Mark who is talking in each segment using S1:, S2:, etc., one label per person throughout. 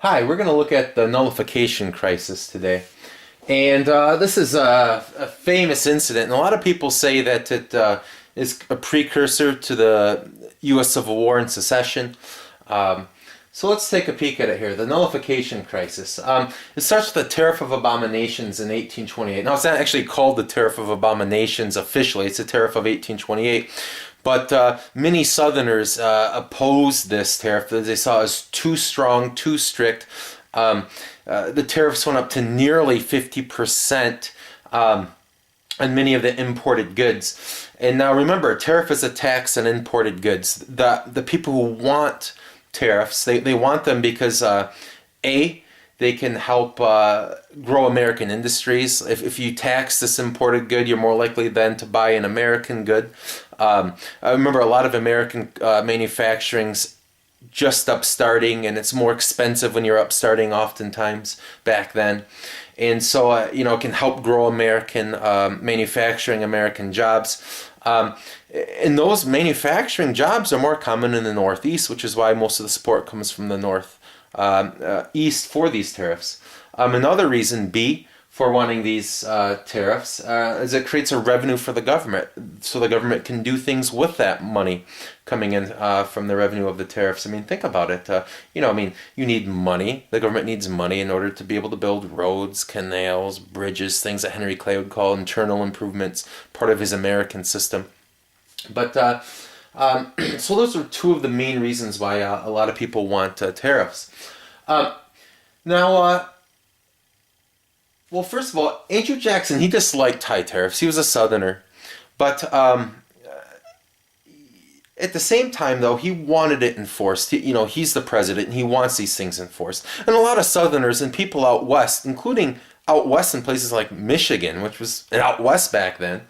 S1: Hi, we're going to look at the nullification crisis today. And this is a famous incident, and a lot of people say that it is a precursor to the U.S. Civil War and secession. So let's take a peek at it here. The nullification crisis. It starts with the Tariff of Abominations in 1828. Now, it's not actually called the Tariff of Abominations officially. It's the Tariff of 1828. But many Southerners opposed this tariff that they saw as too strong, too strict. The tariffs went up to nearly 50% on many of the imported goods. And now remember, a tariff is a tax on imported goods. The people who want tariffs, they want them because A, they can help grow American industries. If you tax this imported good, you're more likely then to buy an American good. I remember a lot of American manufacturing's just upstarting, and it's more expensive when you're upstarting oftentimes back then. And so, it can help grow American manufacturing, American jobs. And those manufacturing jobs are more common in the Northeast, which is why most of the support comes from the North East for these tariffs. Another reason, B, for wanting these tariffs is it creates a revenue for the government, so the government can do things with that money coming in from the revenue of the tariffs. I mean, think about it. You need money. The government needs money in order to be able to build roads, canals, bridges, things that Henry Clay would call internal improvements, part of his American system. But so those are two of the main reasons why a lot of people want tariffs. Well, first of all, Andrew Jackson, he disliked high tariffs. He was a Southerner. But at the same time, though, he wanted it enforced. He's the president, and he wants these things enforced. And a lot of Southerners and people out west, including out west in places like Michigan, which was out west back then,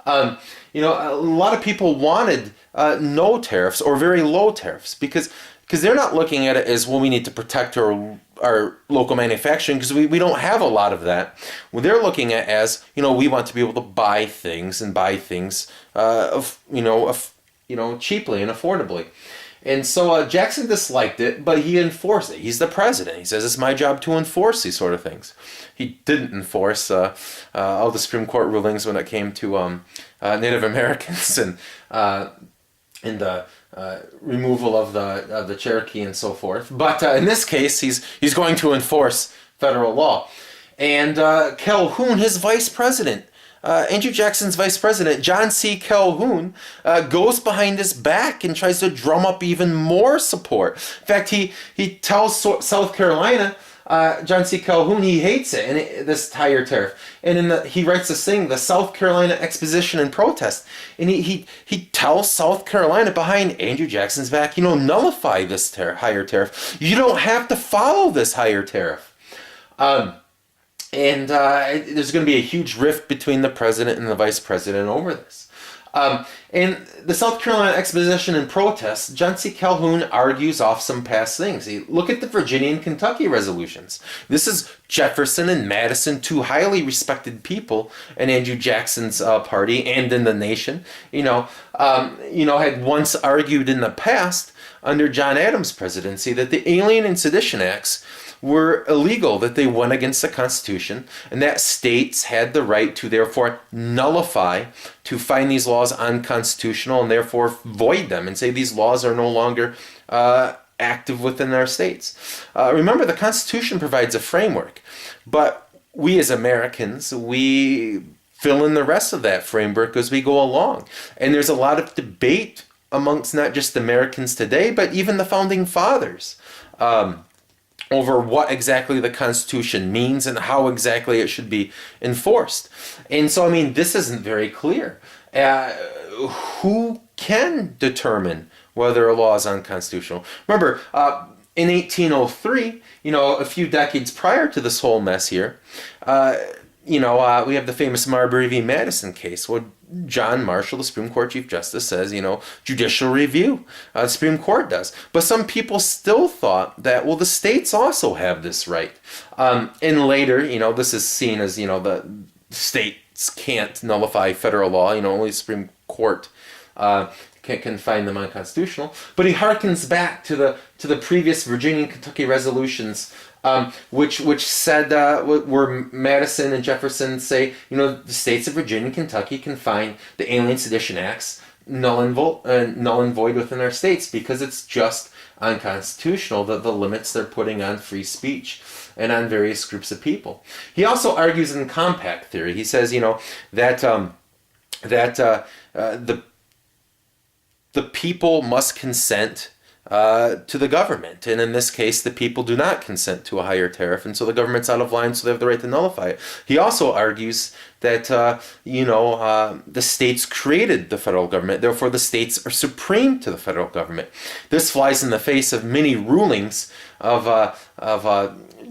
S1: a lot of people wanted no tariffs or very low tariffs because they're not looking at it as, well, we need to protect our local manufacturing because we don't have a lot of that. What they're looking at as, we want to be able to buy things cheaply and affordably. And so Jackson disliked it, but he enforced it. He's the president. He says it's my job to enforce these sort of things. He didn't enforce all the Supreme Court rulings when it came to Native Americans and the removal of the Cherokee and so forth. But in this case, he's going to enforce federal law. And Calhoun, his vice president, Andrew Jackson's vice president, John C. Calhoun, goes behind his back and tries to drum up even more support. In fact, he tells South Carolina, John C. Calhoun, he hates it, and this higher tariff. And he writes this thing, the South Carolina Exposition and Protest. And he tells South Carolina behind Andrew Jackson's back, nullify this higher tariff. You don't have to follow this higher tariff. And there's going to be a huge rift between the president and the vice president over this. And the South Carolina Exposition and Protest, John C. Calhoun argues off some past things. Look at the Virginia and Kentucky resolutions. This is Jefferson and Madison, two highly respected people in Andrew Jackson's party and in the nation. Had once argued in the past under John Adams' presidency that the Alien and Sedition Acts were illegal, that they went against the Constitution, and that states had the right to therefore nullify, to find these laws unconstitutional and therefore void them and say these laws are no longer active within our states. Remember, the Constitution provides a framework, but we as Americans, we fill in the rest of that framework as we go along. And there's a lot of debate amongst not just Americans today, but even the Founding Fathers, over what exactly the Constitution means and how exactly it should be enforced. And so, this isn't very clear. Who can determine whether a law is unconstitutional? Remember, in 1803, a few decades prior to this whole mess here, we have the famous Marbury v. Madison case. Well, John Marshall, the Supreme Court Chief Justice, says, judicial review. The Supreme Court does. But some people still thought that, well, the states also have this right. And later, this is seen as, the states can't nullify federal law. Only the Supreme Court can find them unconstitutional. But he harkens back to the previous Virginia and Kentucky resolutions, which said where Madison and Jefferson say, the states of Virginia and Kentucky can find the Alien Sedition Acts null and void within our states because it's just unconstitutional, the limits they're putting on free speech and on various groups of people. He also argues in compact theory. He says, that the people must consent to the government, and in this case, the people do not consent to a higher tariff, and so the government's out of line, so they have the right to nullify it. He also argues that the states created the federal government, therefore the states are supreme to the federal government. This flies in the face of many rulings of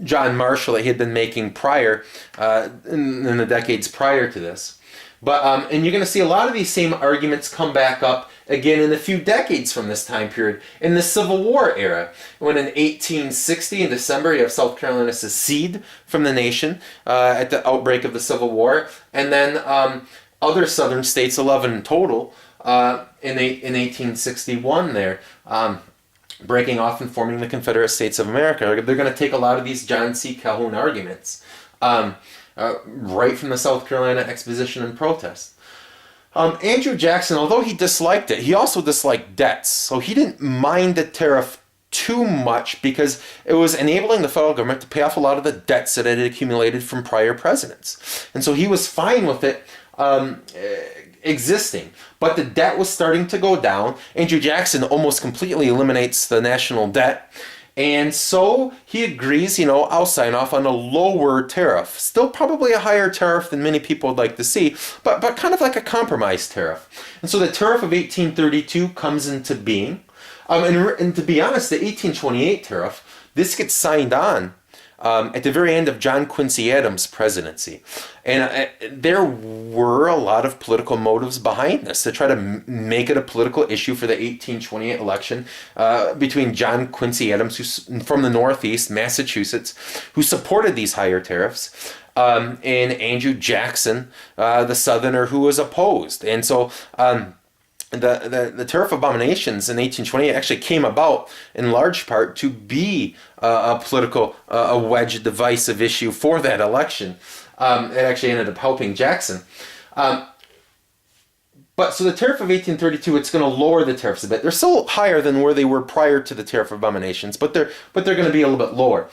S1: John Marshall that he had been making prior in the decades prior to this. But and you're going to see a lot of these same arguments come back up again in a few decades from this time period in the Civil War era, when in 1860 in December you have South Carolina secede from the nation at the outbreak of the Civil War, and then other southern states, 11 in total, in 1861 there, breaking off and forming the Confederate States of America. They're going to take a lot of these John C. Calhoun arguments right from the South Carolina Exposition and Protest. Andrew Jackson, although he disliked it, he also disliked debts. So he didn't mind the tariff too much because it was enabling the federal government to pay off a lot of the debts that had accumulated from prior presidents. And so he was fine with it existing. But the debt was starting to go down. Andrew Jackson almost completely eliminates the national debt. And so he agrees, I'll sign off on a lower tariff. Still probably a higher tariff than many people would like to see, but kind of like a compromise tariff. And so the Tariff of 1832 comes into being. And to be honest, the 1828 tariff, this gets signed on at the very end of John Quincy Adams' presidency. And there were a lot of political motives behind this to try to make it a political issue for the 1828 election between John Quincy Adams, who's from the Northeast, Massachusetts, who supported these higher tariffs, and Andrew Jackson, the Southerner, who was opposed. And so the Tariff of Abominations in 1828 actually came about in large part to be a political, a wedge divisive issue for that election. It actually ended up helping Jackson. But so the Tariff of 1832, it's going to lower the tariffs a bit. They're still higher than where they were prior to the Tariff of Abominations, but they're going to be a little bit lower.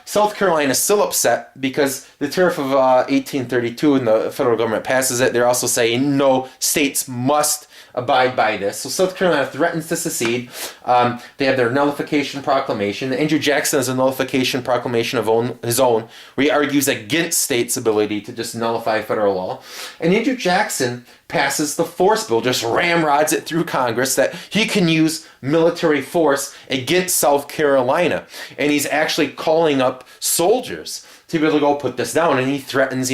S1: South Carolina is still upset because the Tariff of 1832 and the federal government passes it. They're also saying no, states must abide by this. So South Carolina threatens to secede. They have their nullification proclamation. Andrew Jackson has a nullification proclamation of his own, where he argues against states' ability to just nullify federal law. And Andrew Jackson passes the force bill, just ramrods it through Congress, that he can use military force against South Carolina. And he's actually calling up soldiers to be able to go put this down. And he threatens,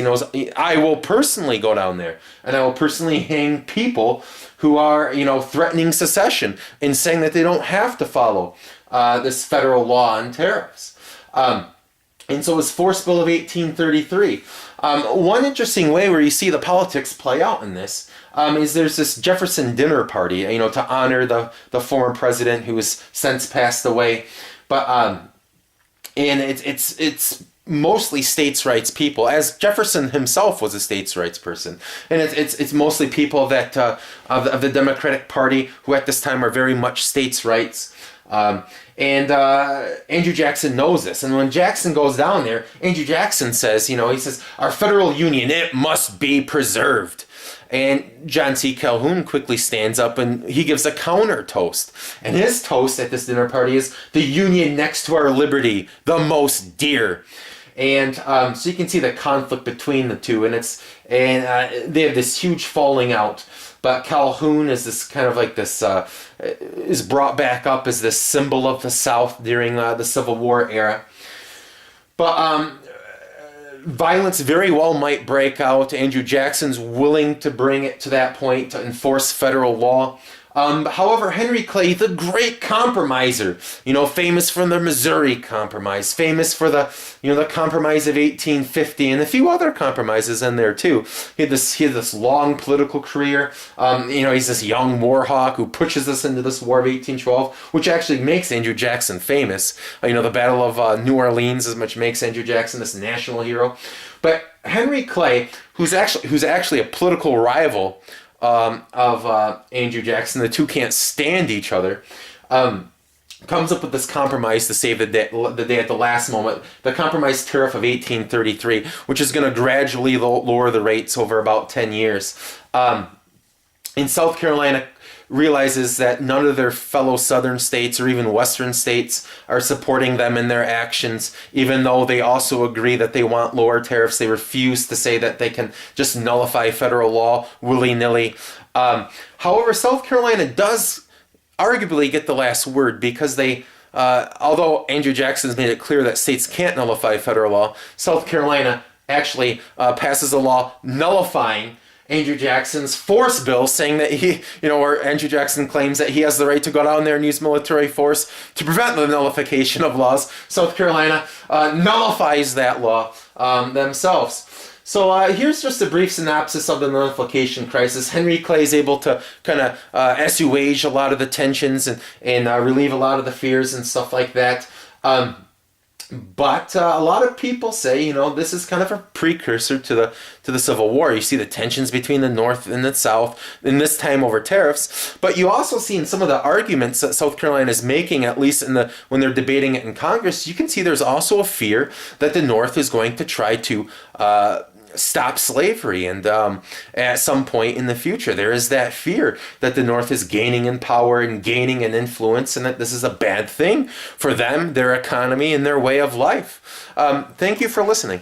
S1: I will personally go down there and I will personally hang people who are, threatening secession and saying that they don't have to follow this federal law on tariffs. And so his force bill of 1833. One interesting way where you see the politics play out in this is there's this Jefferson dinner party, to honor the former president who has since passed away. But and it's mostly states' rights people, as Jefferson himself was a states' rights person, and it's mostly people that of the Democratic Party who at this time are very much states' rights. And Andrew Jackson knows this, and when Jackson goes down there, Andrew Jackson says, he says, our federal union, it must be preserved. And John C. Calhoun quickly stands up and he gives a counter toast. And his toast at this dinner party is, the union next to our liberty, the most dear. And so you can see the conflict between the two, and they have this huge falling out. But Calhoun is this kind of like this, is brought back up as this symbol of the South during the Civil War era. But violence very well might break out. Andrew Jackson's willing to bring it to that point to enforce federal law. However, Henry Clay, the great compromiser, famous for the Missouri Compromise, famous for the Compromise of 1850, and a few other compromises in there too. He had this long political career. He's this young war hawk who pushes us into this War of 1812, which actually makes Andrew Jackson famous. The Battle of New Orleans is which makes Andrew Jackson this national hero. But Henry Clay, who's actually a political rival of Andrew Jackson, the two can't stand each other, comes up with this compromise to save the day at the last moment, the compromise tariff of 1833, which is going to gradually lower the rates over about 10 years. In South Carolina, realizes that none of their fellow southern states or even western states are supporting them in their actions, even though they also agree that they want lower tariffs. They refuse to say that they can just nullify federal law willy-nilly. However, South Carolina does arguably get the last word, because although Andrew Jackson's made it clear that states can't nullify federal law, South Carolina actually passes a law nullifying Andrew Jackson's force bill, saying that where Andrew Jackson claims that he has the right to go down there and use military force to prevent the nullification of laws. South Carolina nullifies that law themselves. So here's just a brief synopsis of the Nullification Crisis. Henry Clay is able to kind of assuage a lot of the tensions and relieve a lot of the fears and stuff like that. But a lot of people say, this is kind of a precursor to the Civil War. You see the tensions between the North and the South, in this time over tariffs. But you also see in some of the arguments that South Carolina is making, at least when they're debating it in Congress, you can see there's also a fear that the North is going to try to stop slavery, and at some point in the future there is that fear that the North is gaining in power and gaining in influence, and that this is a bad thing for them, their economy, and their way of life. Thank you for listening.